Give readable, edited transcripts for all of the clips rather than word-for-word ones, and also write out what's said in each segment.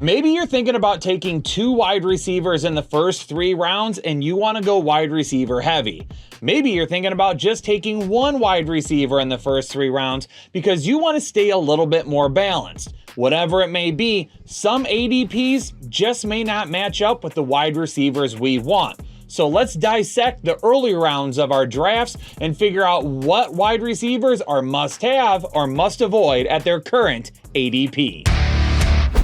Maybe you're thinking about taking 2 wide receivers in the first 3 rounds and you want to go wide receiver heavy. Maybe you're thinking about just taking 1 wide receiver in the first 3 rounds because you want to stay a little bit more balanced. Whatever it may be, some ADPs just may not match up with the wide receivers we want. So let's dissect the early rounds of our drafts and figure out what wide receivers are must-have or must avoid at their current ADP.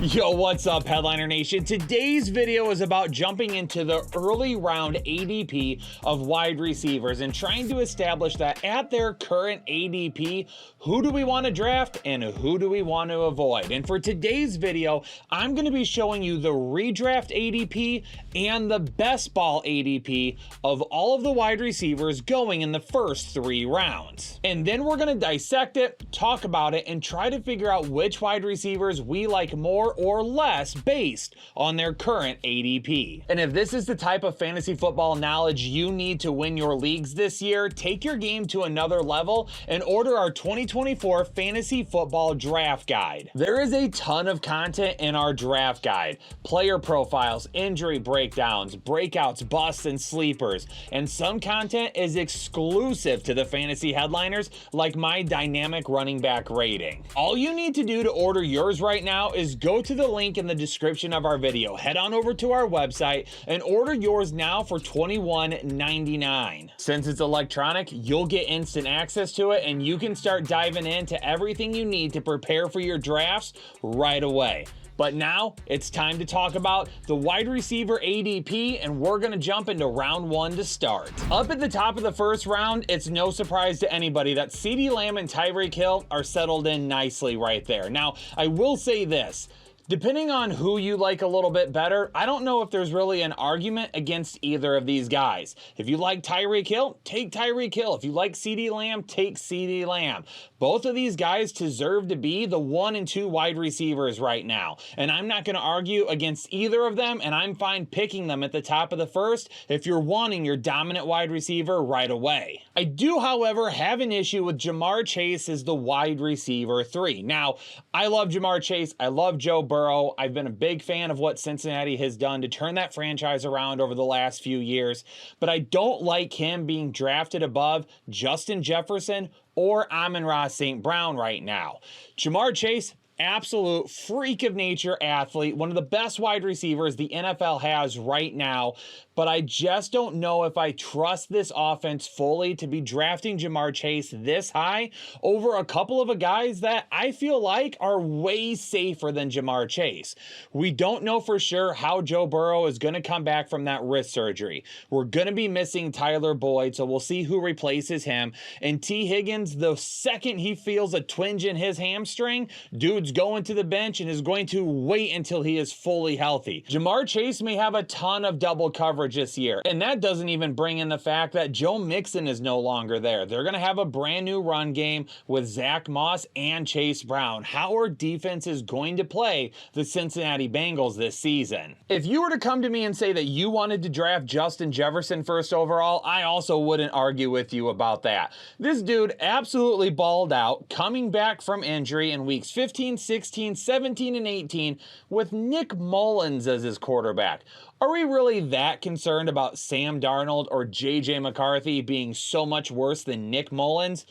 Yo, what's up, Headliner Nation? Today's video is about jumping into the early round ADP of wide receivers and trying to establish that at their current ADP, who do we want to draft and who do we want to avoid? And for today's video, I'm going to be showing you the redraft ADP and the best ball ADP of all of the wide receivers going in the first 3 rounds. And then we're going to dissect it, talk about it, and try to figure out which wide receivers we like more or less based on their current ADP. And if this is the type of fantasy football knowledge you need to win your leagues this year, take your game to another level and order our 2024 Fantasy Football Draft Guide. There is a ton of content in our draft guide. Player profiles, injury breakdowns, breakouts, busts, and sleepers. And some content is exclusive to the fantasy headliners, like my dynamic running back rating. All you need to do to order yours right now is go to the link in the description of our video. Head on over to our website and order yours now for $21.99. Since it's electronic, you'll get instant access to it and you can start diving into everything you need to prepare for your drafts right away. But now it's time to talk about the wide receiver ADP, and we're going to jump into round 1 to start. Up at the top of the first round, it's no surprise to anybody that CeeDee Lamb and Tyreek Hill are settled in nicely right there. Now, I will say this. Depending on who you like a little bit better, I don't know if there's really an argument against either of these guys. If you like Tyreek Hill, take Tyreek Hill. If you like CeeDee Lamb, take CeeDee Lamb. Both of these guys deserve to be the 1 and 2 wide receivers right now. And I'm not going to argue against either of them, and I'm fine picking them at the top of the first if you're wanting your dominant wide receiver right away. I do, however, have an issue with Ja'Marr Chase as the wide receiver 3. Now, I love Ja'Marr Chase. I love Joe Burrow. I've been a big fan of what Cincinnati has done to turn that franchise around over the last few years, but I don't like him being drafted above Justin Jefferson or Amon-Ra St. Brown right now. Ja'Marr Chase, absolute freak of nature athlete, one of the best wide receivers the NFL has right now, but I just don't know if I trust this offense fully to be drafting Ja'Marr Chase this high over a couple of guys that I feel like are way safer than Ja'Marr Chase. We don't know for sure how Joe Burrow is going to come back from that wrist surgery. We're going to be missing Tyler Boyd, so we'll see who replaces him. And T. Higgins, the second he feels a twinge in his hamstring, dude's going to the bench and is going to wait until he is fully healthy. Ja'Marr Chase may have a ton of double coverage this year, and that doesn't even bring in the fact that Joe Mixon is no longer there. They're going to have a brand new run game with Zach Moss and Chase Brown. How our defense is going to play the Cincinnati Bengals this season. If you were to come to me and say that you wanted to draft Justin Jefferson first overall, I also wouldn't argue with you about that. This dude absolutely balled out, coming back from injury in weeks 15, 16, 17, and 18 with Nick Mullins as his quarterback. Are we really that concerned about Sam Darnold or JJ McCarthy being so much worse than Nick Mullins?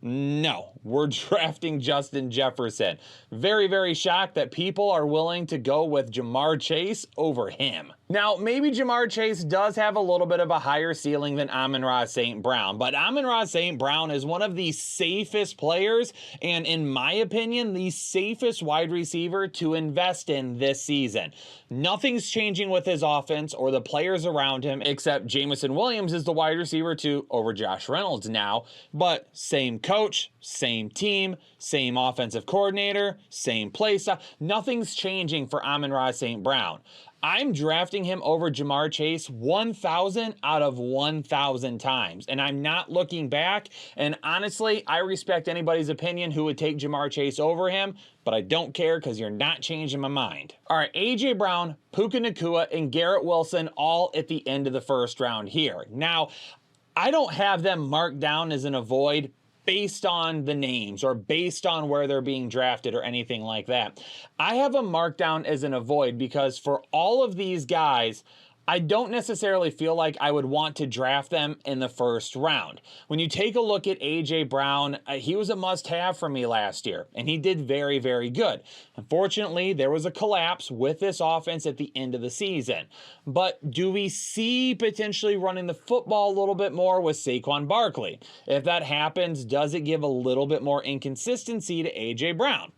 No, we're drafting Justin Jefferson. Very, very shocked that people are willing to go with Ja'Marr Chase over him. Now, maybe Ja'Marr Chase does have a little bit of a higher ceiling than Amon-Ra St. Brown, but Amon-Ra St. Brown is one of the safest players, and in my opinion, the safest wide receiver to invest in this season. Nothing's changing with his offense or the players around him, except Jameson Williams is the wide receiver 2 over Josh Reynolds now, but same coach, same team, same offensive coordinator, same play style. Nothing's changing for Amon-Ra St. Brown. I'm drafting him over Ja'Marr Chase 1,000 out of 1,000 times, and I'm not looking back. And honestly, I respect anybody's opinion who would take Ja'Marr Chase over him, but I don't care because you're not changing my mind. All right, A.J. Brown, Puka Nacua, and Garrett Wilson all at the end of the first round here. Now, I don't have them marked down as an avoid based on the names or based on where they're being drafted or anything like that. I have them marked down as an avoid because for all of these guys, I don't necessarily feel like I would want to draft them in the first round. When you take a look at A.J. Brown, he was a must-have for me last year, and he did very, very good. Unfortunately, there was a collapse with this offense at the end of the season. But do we see potentially running the football a little bit more with Saquon Barkley? If that happens, does it give a little bit more inconsistency to A.J. Brown?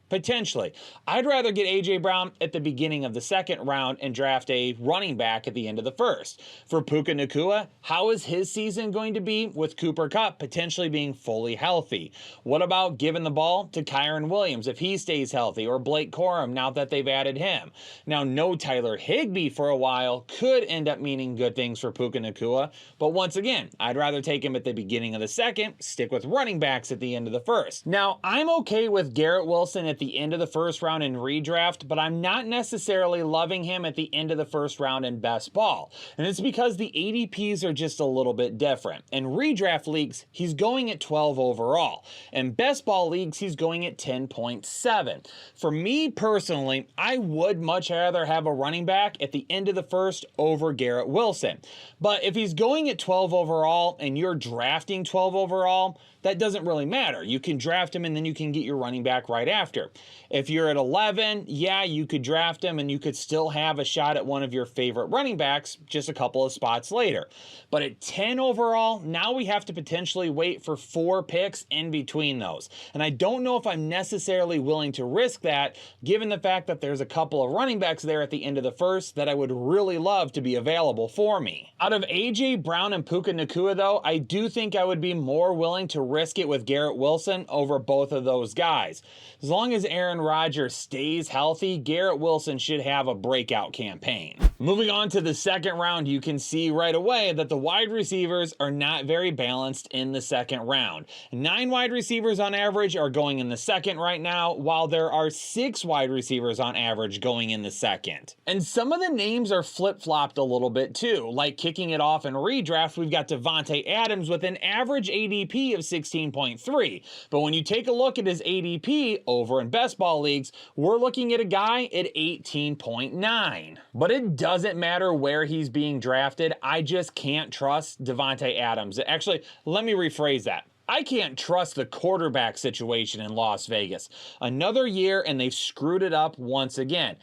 Potentially. I'd rather get A.J. Brown at the beginning of the second round and draft a running back at the end of the first. For Puka Nacua, how is his season going to be with Cooper Kupp potentially being fully healthy? What about giving the ball to Kyren Williams if he stays healthy, or Blake Corum now that they've added him? Now, no Tyler Higbee for a while could end up meaning good things for Puka Nacua, but once again, I'd rather take him at the beginning of the second, stick with running backs at the end of the first. Now, I'm okay with Garrett Wilson at the end of the first round in redraft, but I'm not necessarily loving him at the end of the first round in best ball. And it's because the ADPs are just a little bit different. In redraft leagues, he's going at 12 overall. In best ball leagues, he's going at 10.7. For me personally, I would much rather have a running back at the end of the first over Garrett Wilson. But if he's going at 12 overall and you're drafting 12 overall, that doesn't really matter. You can draft him and then you can get your running back right after. If you're at 11, yeah, you could draft him and you could still have a shot at one of your favorite running backs just a couple of spots later. But at 10 overall, now we have to potentially wait for 4 picks in between those. And I don't know if I'm necessarily willing to risk that, given the fact that there's a couple of running backs there at the end of the first that I would really love to be available for me. Out of A.J. Brown and Puka Nacua, though, I do think I would be more willing to risk it with Garrett Wilson over both of those guys. As long as Aaron Rodgers stays healthy, Garrett Wilson should have a breakout campaign. Moving on to the second round, you can see right away that the wide receivers are not very balanced in the second round. 9 wide receivers on average are going in the second right now, while there are 6 wide receivers on average going in the second. And some of the names are flip-flopped a little bit too. Like kicking it off in redraft, we've got Davante Adams with an average ADP of 16.3. But when you take a look at his ADP over in best ball leagues, we're looking at a guy at 18.9. But it doesn't matter where he's being drafted. I just can't trust Davante Adams. Actually, let me rephrase that. I can't trust the quarterback situation in Las Vegas. Another year and they've screwed it up once again.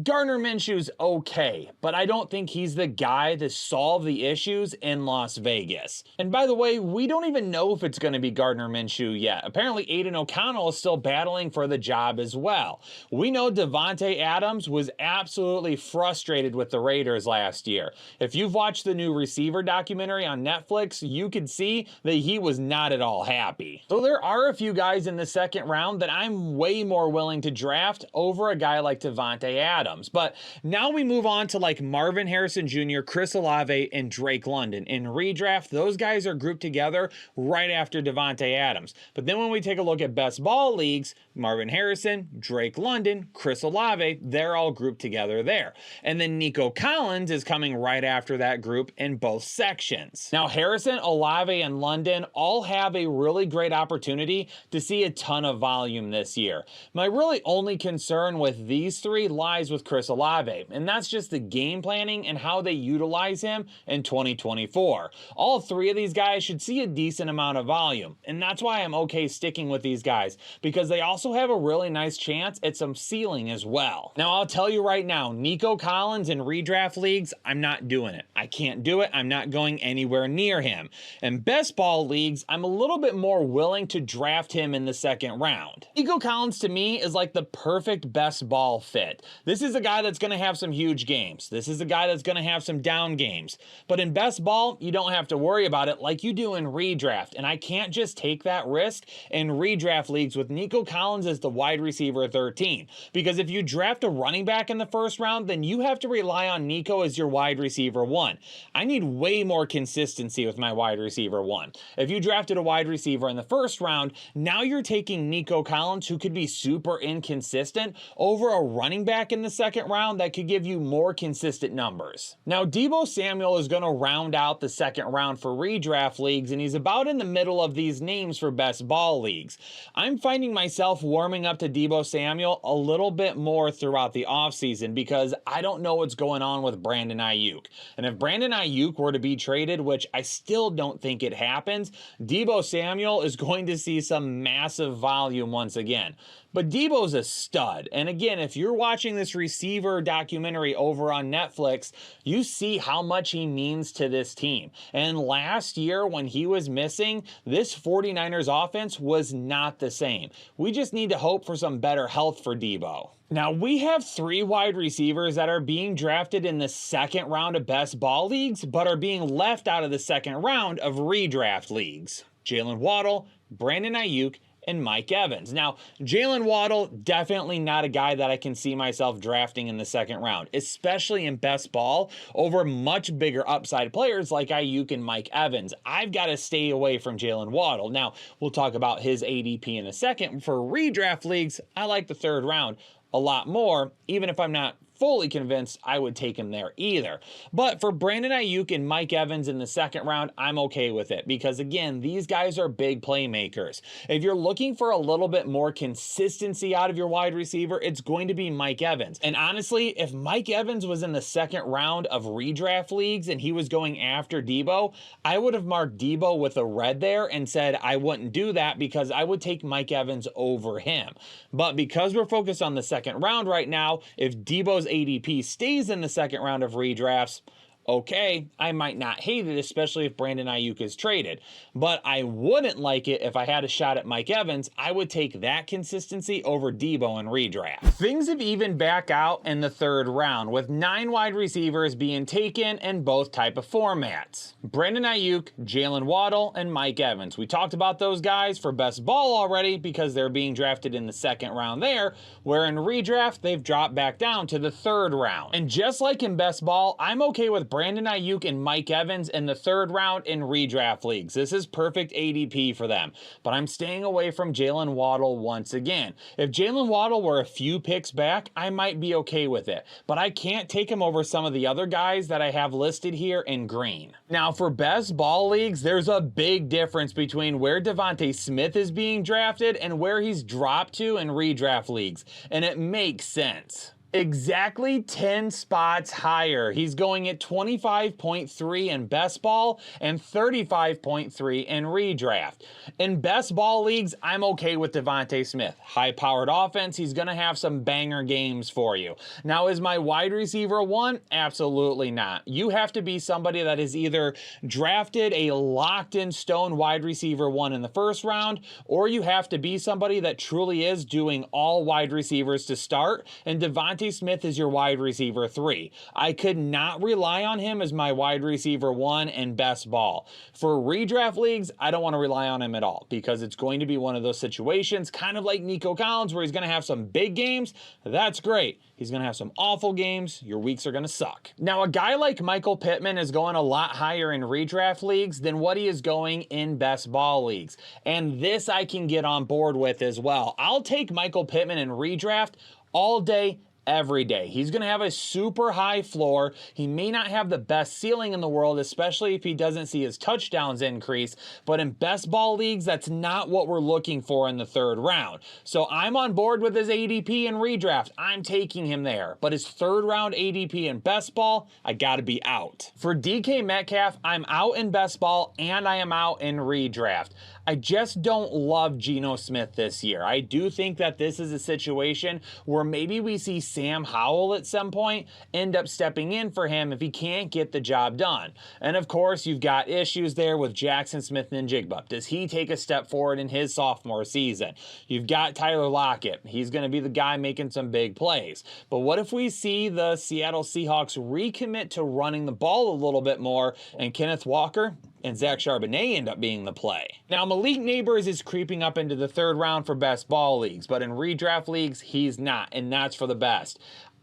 Gardner Minshew's okay, but I don't think he's the guy to solve the issues in Las Vegas. And by the way, we don't even know if it's going to be Gardner Minshew yet. Apparently, Aiden O'Connell is still battling for the job as well. We know Davante Adams was absolutely frustrated with the Raiders last year. If you've watched the new receiver documentary on Netflix, you could see that he was not at all happy. So there are a few guys in the second round that I'm way more willing to draft over a guy like Davante Adams. But now we move on to like Marvin Harrison Jr., Chris Olave, and Drake London. In redraft, those guys are grouped together right after Davante Adams. But then when we take a look at best ball leagues, Marvin Harrison, Drake London, Chris Olave, they're all grouped together there. And then Nico Collins is coming right after that group in both sections. Now Harrison, Olave, and London all have a really great opportunity to see a ton of volume this year. My really only concern with these three lies with Chris Olave, and that's just the game planning and how they utilize him in 2024. All 3 of these guys should see a decent amount of volume, and that's why I'm okay sticking with these guys, because they also have a really nice chance at some ceiling as well. Now I'll tell you right now, Nico Collins in redraft leagues, I'm not doing it. I can't do it. I'm not going anywhere near him. In best ball leagues, I'm a little bit more willing to draft him in the second round. Nico Collins to me is like the perfect best ball fit. This is a guy that's going to have some huge games. This is a guy that's going to have some down games. But in best ball, you don't have to worry about it like you do in redraft. And I can't just take that risk in redraft leagues with Nico Collins as the wide receiver 13. Because if you draft a running back in the first round, then you have to rely on Nico as your wide receiver 1. I need way more consistency with my wide receiver 1. If you drafted a wide receiver in the first round, now you're taking Nico Collins, who could be super inconsistent, over a running back in the the second round that could give you more consistent numbers. Now, Deebo Samuel is going to round out the second round for redraft leagues, and he's about in the middle of these names for best ball leagues. I'm finding myself warming up to Deebo Samuel a little bit more throughout the offseason because I don't know what's going on with Brandon Ayuk. And if Brandon Ayuk were to be traded, which I still don't think it happens, Deebo Samuel is going to see some massive volume once again. But Deebo's a stud. And again, if you're watching this receiver documentary over on Netflix, you see how much he means to this team. And last year when he was missing, this 49ers offense was not the same. We just need to hope for some better health for Deebo. Now, we have 3 wide receivers that are being drafted in the second round of best ball leagues, but are being left out of the second round of redraft leagues. Jalen Waddle, Brandon Ayuk, and Mike Evans. Now, Jalen Waddle, definitely not a guy that I can see myself drafting in the second round, especially in best ball over much bigger upside players like Ayuk and Mike Evans. I've got to stay away from Jalen Waddle. Now, we'll talk about his ADP in a second. For redraft leagues, I like the third round a lot more, even if I'm not fully convinced I would take him there either. But for Brandon Ayuk and Mike Evans in the second round, I'm okay with it because, again, these guys are big playmakers. If you're looking for a little bit more consistency out of your wide receiver, it's going to be Mike Evans. And honestly, if Mike Evans was in the second round of redraft leagues and he was going after Deebo, I would have marked Deebo with a red there and said I wouldn't do that because I would take Mike Evans over him. But because we're focused on the second round right now, if Deebo's ADP stays in the second round of redrafts, okay, I might not hate it, especially if Brandon Ayuk is traded. But I wouldn't like it if I had a shot at Mike Evans. I would take that consistency over Deebo in redraft. Things have evened back out in the third round, with 9 wide receivers being taken in both type of formats. Brandon Ayuk, Jalen Waddle, and Mike Evans. We talked about those guys for best ball already because they're being drafted in the second round there, where in redraft, they've dropped back down to the third round. And just like in best ball, I'm okay with Brandon Ayuk and Mike Evans in the third round in redraft leagues. This is perfect ADP for them, but I'm staying away from Jalen Waddle once again. If Jalen Waddle were a few picks back, I might be okay with it, but I can't take him over some of the other guys that I have listed here in green. Now, for best ball leagues, there's a big difference between where Devontae Smith is being drafted and where he's dropped to in redraft leagues, and it makes sense. Exactly 10 spots higher. He's going at 25.3 in best ball and 35.3 in redraft. In best ball leagues, I'm okay with Devontae Smith. High-powered offense, he's going to have some banger games for you. Now, is my wide receiver one? Absolutely not. You have to be somebody that is either drafted a locked-in-stone wide receiver one in the first round, or you have to be somebody that truly is doing all wide receivers to start, and Devontae Smith is your wide receiver 3. I could not rely on him as my wide receiver 1 in best ball. For redraft leagues, I don't want to rely on him at all because it's going to be one of those situations, kind of like Nico Collins, where he's going to have some big games. That's great. He's going to have some awful games. Your weeks are going to suck. Now, a guy like Michael Pittman is going a lot higher in redraft leagues than what he is going in best ball leagues. And this I can get on board with as well. I'll take Michael Pittman in redraft all day, every day. He's going to have a super high floor. He may not have the best ceiling in the world, especially if he doesn't see his touchdowns increase, but in best ball leagues, that's not what we're looking for in the third round. So I'm on board with his ADP in redraft. I'm taking him there, but his third round ADP in best ball, I got to be out. For DK Metcalf, I'm out in best ball and I am out in redraft. I just don't love Geno Smith this year. I do think that this is a situation where maybe we see Sam Howell at some point end up stepping in for him if he can't get the job done. And of course, you've got issues there with Jackson Smith-Njigba. Does he take a step forward in his sophomore season? You've got Tyler Lockett. He's going to be the guy making some big plays. But what if we see the Seattle Seahawks recommit to running the ball a little bit more and Kenneth Walker and Zach Charbonnet end up being the play? Now, Malik Neighbors is creeping up into the third round for best ball leagues, but in redraft leagues, he's not, and that's for the best.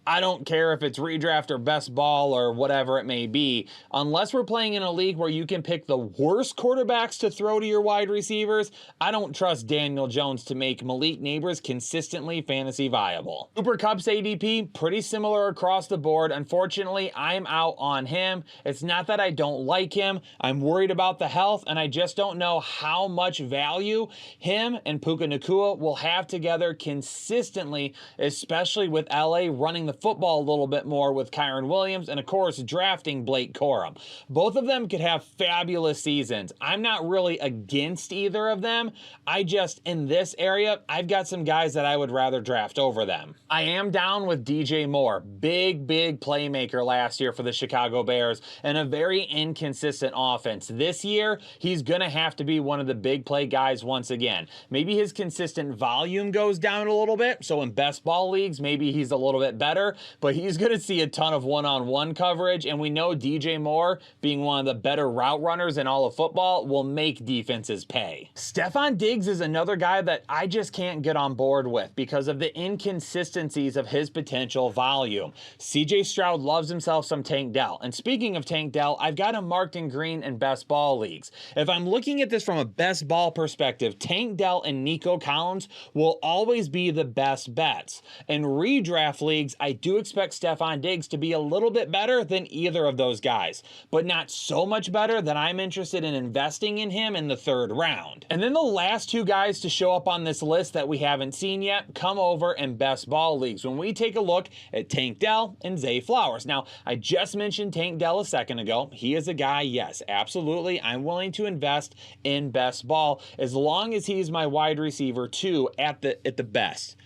I don't care if it's redraft or best ball or whatever it may be, unless we're playing in a league where you can pick the worst quarterbacks to throw to your wide receivers, I don't trust Daniel Jones to make Malik Neighbors consistently fantasy viable. Cooper Kupp's ADP, pretty similar across the board. Unfortunately, I'm out on him. It's not that I don't like him. I'm worried about the health, and I just don't know how much value him and Puka Nacua will have together consistently, especially with LA running the football a little bit more with Kyron Williams and, of course, drafting Blake Corum. Both of them could have fabulous seasons. I'm not really against either of them. I just, in this area, I've got some guys that I would rather draft over them. I am down with DJ Moore. Big playmaker last year for the Chicago Bears and a very inconsistent offense. This year, he's going to have to be one of the big play guys once again. Maybe his consistent volume goes down a little bit, so in best ball leagues, maybe he's a little bit better, but he's going to see a ton of one-on-one coverage, and we know DJ Moore, being one of the better route runners in all of football, will make defenses pay. Stefon Diggs is another guy that I just can't get on board with because of the inconsistencies of his potential volume. CJ Stroud loves himself some Tank Dell, and speaking of Tank Dell, I've got him marked in green in best ball leagues. If I'm looking at this from a best ball perspective, Tank Dell and Nico Collins will always be the best bets. In redraft leagues, I do expect Stefon Diggs to be a little bit better than either of those guys, but not so much better that I'm interested in investing in him in the third round. And then the last two guys to show up on this list that we haven't seen yet come over in best ball leagues when we take a look at Tank Dell and Zay Flowers. Now, I just mentioned Tank Dell a second ago. He is a guy, yes, absolutely, I'm willing to invest in best ball as long as he's my wide receiver 2 at the best.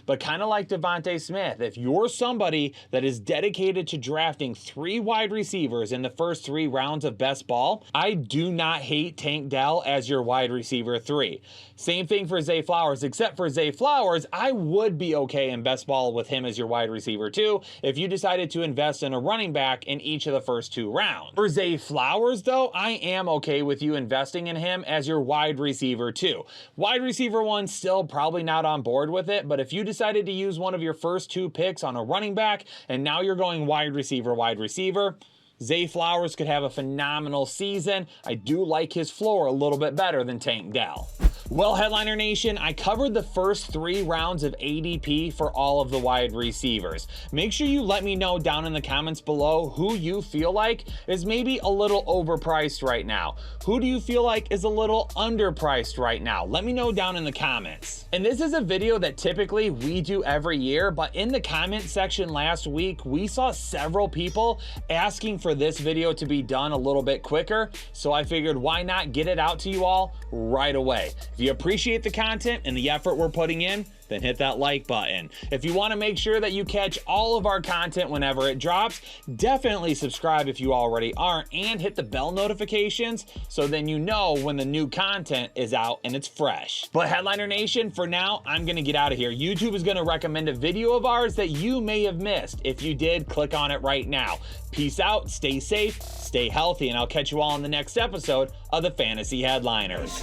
But kind of like Devontae Smith, if you're somebody that is dedicated to drafting 3 wide receivers in the first 3 rounds of best ball, I do not hate Tank Dell as your wide receiver 3. Same thing for Zay Flowers, except for Zay Flowers, I would be okay in best ball with him as your wide receiver 2 if you decided to invest in a running back in each of the first 2 rounds. For Zay Flowers, though, I am okay with you investing in him as your wide receiver 2. Wide receiver 1 still probably not on board with it, but if you decided to use one of your first 2 picks on a running back and now you're going wide receiver, Zay Flowers could have a phenomenal season. I do like his floor a little bit better than Tank Dell. Well, Headliner Nation, I covered the first 3 rounds of ADP for all of the wide receivers. Make sure you let me know down in the comments below who you feel like is maybe a little overpriced right now. Who do you feel like is a little underpriced right now? Let me know down in the comments. And this is a video that typically we do every year, but in the comment section last week, we saw several people asking for this video to be done a little bit quicker, so I figured why not get it out to you all right away. If you appreciate the content and the effort we're putting in, then hit that like button. If you want to make sure that you catch all of our content whenever it drops, definitely subscribe if you already aren't, and hit the bell notifications so then you know when the new content is out and it's fresh. But Headliner Nation, for now, I'm going to get out of here. YouTube is going to recommend a video of ours that you may have missed. If you did, click on it right now. Peace out, stay safe, stay healthy, and I'll catch you all in the next episode of the Fantasy Headliners.